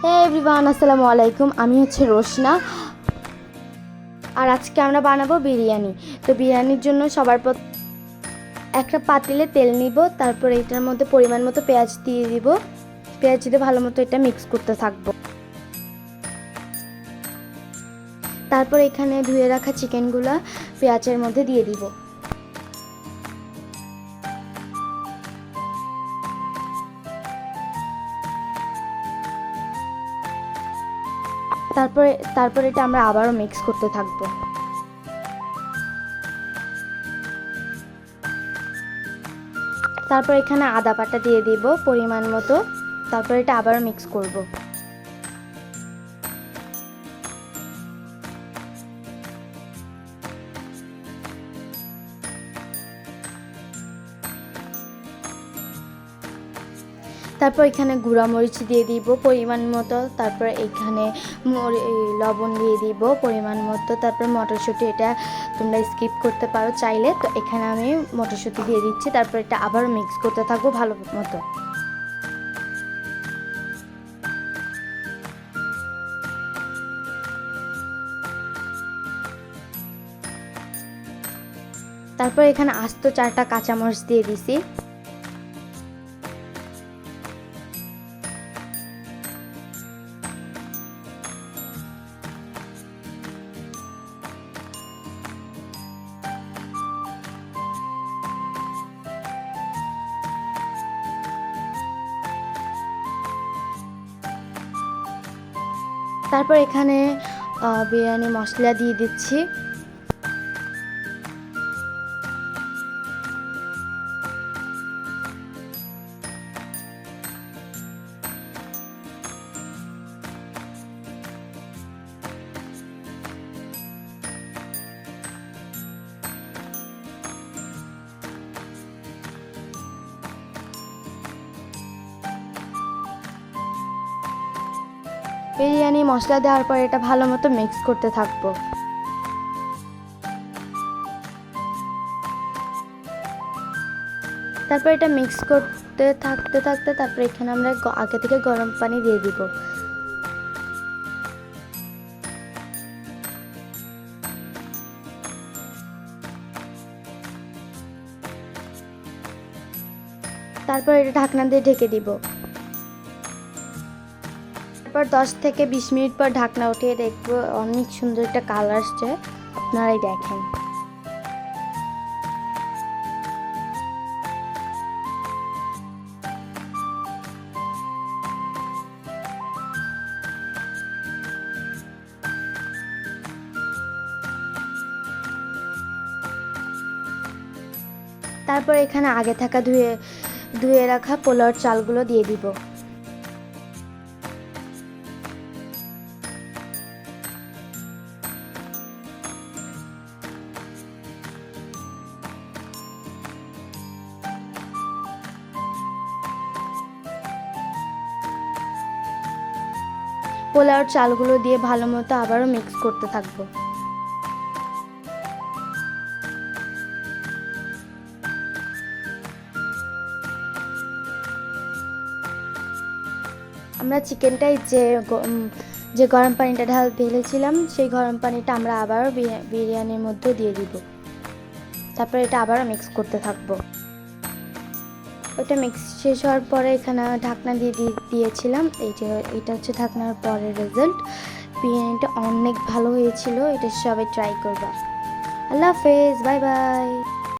হে everyone, আসসালামু আলাইকুম। আমি হচ্ছে রোশনা, আর আজকে আমরা বানাবো বিরিয়ানি। তো বিরিয়ানির জন্য সবার প্রথমে একটা পাতিলে তেল নিব, তারপর এটার মধ্যে পরিমাণ মতো পেঁয়াজ দিয়ে দিব। পেঁয়াজ দিয়ে ভালো মতো এটা মিক্স করতে থাকবো। তারপর এখানে ধুয়ে রাখা চিকেনগুলো পেঁয়াজের মধ্যে দিয়ে দিব। তারপরে এটা আমরা আবারও মিক্স করতে থাকবো। তারপর এখানে আদা বাটা দিয়ে দিব পরিমাণ মতো। তারপর এটা আবারও মিক্স করব। তারপর এখানে গুঁড়া মরিচ দিয়ে দিব পরিমাণ মতো। তারপর এখানে লবণ দিয়ে দিব পরিমাণ মতো। তারপর মটরশুঁটি, এটা তোমরা স্কিপ করতে পারো চাইলে। তো এখানে আমি মটরশুঁটি দিয়ে দিচ্ছি। তারপর এটা আবার মিক্স করতে থাকবো ভালো মতো। তারপর এখানে আস্ত 4টা কাঁচামরিচ দিয়ে দিছি। তারপর এখানে বিরিয়ানি মশলা দিয়ে দিচ্ছি। বিরিয়ানি মশলা দেওয়ার পর এটা ভালো মতো মিক্স করতে থাকবো। তারপর এটা মিক্স করতে থাকতে তারপর এখানে আমরা আগে থেকে গরম পানি দিয়ে দিব। তারপর এটা ঢাকনা দিয়ে ঢেকে দিব। তারপর 10 থেকে 20 মিনিট পর ঢাকনা উঠিয়ে দেখবো অনেক সুন্দর একটা কালার আসছে। আপনারাই দেখেন। তারপর এখানে আগে থাকা ধুয়ে রাখা পোলাওর চালগুলো দিয়ে দিব। পোলাওর চালগুলো দিয়ে ভালো মতো আবারও মিক্স করতে থাকবো। আমরা চিকেনটাই যে গরম পানিটা ঢেলেছিলাম, সেই গরম পানিটা আমরা আবারও বিরিয়ানির মধ্যে দিয়ে দিব। তারপর এটা আবারও মিক্স করতে থাকবো। ওটা মিক্স শেষ হওয়ার পরে এখানে ঢাকনা দিয়েছিলাম। এটা হচ্ছে ঢাকনার পরের রেজাল্ট। বিরিয়ানিটা অনেক ভালো হয়েছিল। এটা সবাই ট্রাই করবা। আল্লাহ হাফেজ, বাই বাই।